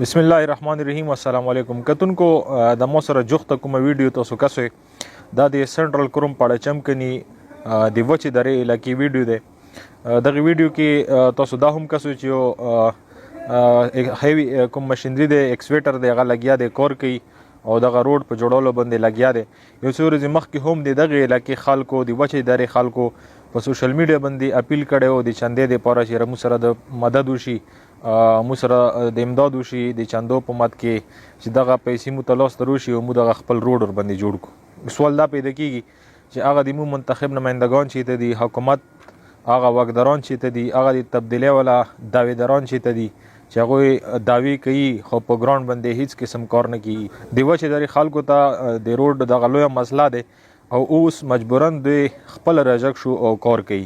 بسم الله الرحمن الرحیم. السلام علیکم کتونکو د مو سره جوخته کومه ویډیو تاسو کسوي دا د سنټرل کروم پاړچم کني د وچې درې علاقې ویډیو ده. دغه ویډیو کې تاسو دا هم کسوي چې یو هیوی کوم ماشینری دی ایکسویټر دی هغه لګیا دی کور کوي او دغه روډ په جوړولو باندې لګیا دی. یو څو ورځې مخکې هم د دغه علاقې خلکو د وچې درې خلکو په سوشل میډیا باندې اپیل کړی و د چندې دپاره چې موږ سره د مدد وشي، موږ سره د امداد وشي د چندو په مد کې چې دغه پیسې مو ته لاسته روشي او موږ دغه خپل روډ ورباندې جوړ کړو. سوال دا پیدا کیږي چې هغه د مو منتخب نمایندګان چې ته دي، حکومت هغه واکداران چې ته دي، هغه د تبدیلی والا دعویداران چې ته دي چې هغوی دعوی کوي خو په ګراوند باندې هیڅ قسم کار نه کوي. د وچې درې خلکو ته د روډ دغه لویه مسله دی او اوس مجبوراً دوی خپل راجګ شو او کار کوي.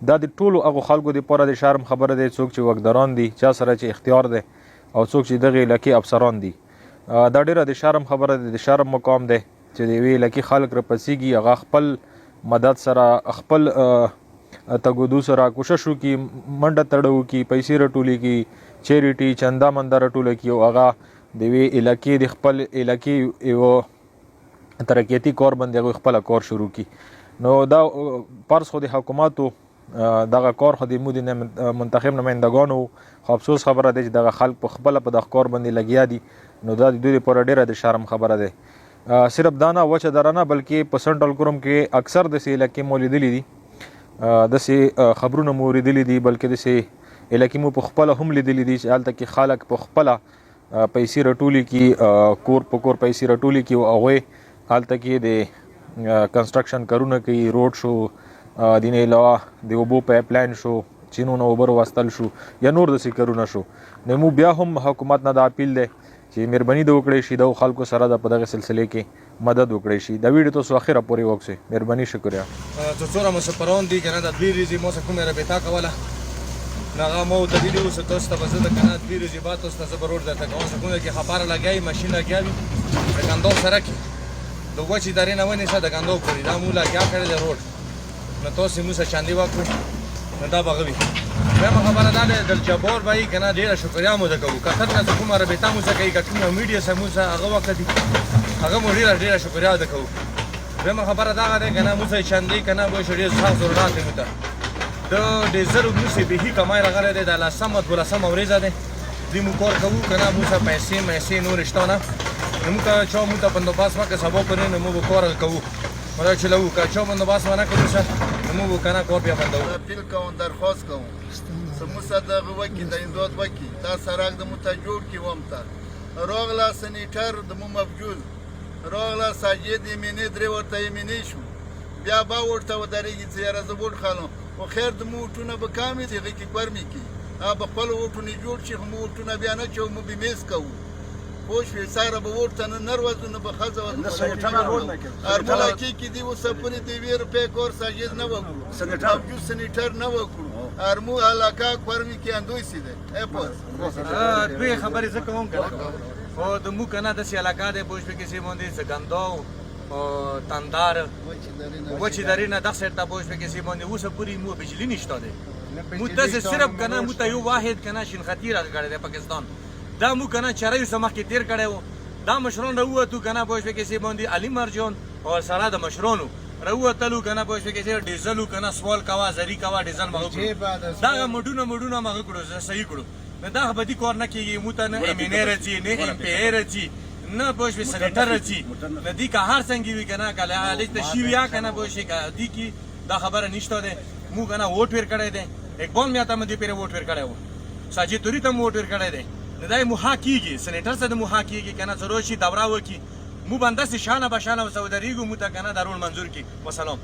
دا د ټولو هغو خلکو دپاره د شرم خبره دی، څوک چې واکداران دي، چا سره چې اختیار دی او څوک چې دغې علاقې افسران دي. دا ډیره د شرم خبره دی، د شرم مقام دی چې د یوې علاقې خلک راپسیږي، هغه خپل مدد سره خپل تګودو سره کوشش وکړي، منډه تړه وکړي، پیسې راټولې کړي، چیریټي چنده منده راټوله کړي او هغه د یوې علاقې د خپل علاقې یو ترقیتي کار باندې هغوی خپله کار شروع کړي. نو دا فرض خو د حکوماتو دغه کار خو د مو د منتخب نمایندګانو خو افسوس خبره دی چې دغه خلک په خپله په دغه کار باندې لګیا دي. نو دا د دوی لپاره ډیره د شرم خبره دی. صرف دا نه وچه دره نه بلکې په سنټرل کروم کې اکثر داسې علاقې مو لیدلي دي، داسې خبرونه مو اورېدلي دي، بلکې داسې علاقې مو په خپله هم لیدلي دي چې هلته کې خلک په خپله پیسې راټولې کړي، کور په کور پیسې راټولې کړي او هغوی هلته کې د کنسټرکشن کارونه کوي، روډ شو، د نه علاوه د اوبو پایپ لاین شو، چینونه اوبه راوستل شو یا نور داسې کارونه شو. نو مو بیا هم حکومت نه دا اپیل دی چې مهرباني د وکړی شي دغو خلکو سره د په دغه سلسلې کې مدد وکړی شي. دا ویډیو تاسو اخره پورې وکړئ. مهرباني شکریه. څو څوره مسافران دي که نه، د 2 ورځې مو څه کومه رابطه کوله نو هغه مو ورته ویلي اوس تاسو ته به زه د که نه 2 ورځې بعد تاسو ته زه به روډ درته کوم. څه کومه کې خبره لګیا ماشین لګیا وي د ګندو سره کې د وچې درې نه ونیسه د ګندو پورې دا مو لګیا کړی دی روډ. نو تاسو موږ سره چاندي وکړو نو دا به غوي. دویمه خبره دا ده دلجبار به یې که نه ډېره شکریا مو ده کوو. کتر نه څه کومه رابطه مو سره کوي، که کومه میډیا سره مو سره هغه وخت دي هغه مو ډېره شکریا ده کوو. دویمه خبره دغه دی که نه موږ سره چاندي که نه باشه ډېر سخت ضرورت دی مو ته د ډیزل موږ سره بیخي کمای راغلی دی. د 10مه 12مه ورځه دی دوی مو کار کوو که نه موږ سره پیسې نور شته نه. نو موږ ته چا موږ ته بندوبست وکړه سبا پرې نو موږ به کار کوو، موږ چلوو. که چا بندوبست ونه کړو سر نو موږ به که نه کار بیا بندوو. اپیل کوم، درخواست کوم زموږ سره دغه وکړي، د امداد وکړي، دا سړک د مو ته جوړ کړي. وم ته راغله سنیټر د مو مفجول راغله ساجد یمیني درې ورته یمیني شو، بیا به ورته ودرېږي چې یاره زه ووټ خالم خو خیر د مو ووټونه به کامې چې هغې کې ګرمې کړي، هغه به خپل ووټونه جوړ شي خو مو ووټونه بیا نه چوو، مو بیمیز کوو. پوه شوې ساره به ووټ ته نه روځو نه به ښځه ارملاکي کې دي اوسه پورې د 2 روپۍ کور ساجد نه وکړو، مفجول سنیټر نه وکړو، ارمو علاقه کورمې کې اندوی سي دی. دوی خبرې زه کوم که نه خو د مو که نه داسې علاقه دی پوه شوې کیسې باندې زګندو تندار وچې درې نه دغه سایډ ته پوه شوې کیسې باندې اوسه پورې مو بجلي نشته دی. مو داسې صرف که نه مو ته یو واحد که نه شینخطي راکړی دی پاکستان، دا مو که نه چرایو څه مخکې تېر کړی و. دا مشران راووتو که نه پوه شوې کیسې باندې علي مرجان او سره د مشرانو راووتلو که نه پوه شوې کیسې ډیزلو که نه سوال کوه زري کوه ډیزل به وکړو، دغه مډونه مغه کړو صحیح کړو. نو دا بدي کار نه کېږي. مو ته نه امینې راځي نه ایم پی ای راځي نه پوه شوې سنیټر راځي. نو دې که هر څنګه وي که نه که هلک ته شي یا که نه پوه شوې که دې کې دا خبره نشته دی. مو که نه ووټ ور کړی دی، اقبال میا ته مو دې پرې ووټ ور کړی و، ساجد توري ته مو ووټ ور کړی دی. نو دا یې مو حق کېږي، سنیټر سره د مو حق کېږي که نه ضرور شي دوره وکړي. مو به همداسې شانه به شانه ورسره ودرېږو، مو ته که نه دا رول منظور کړي. وسلام.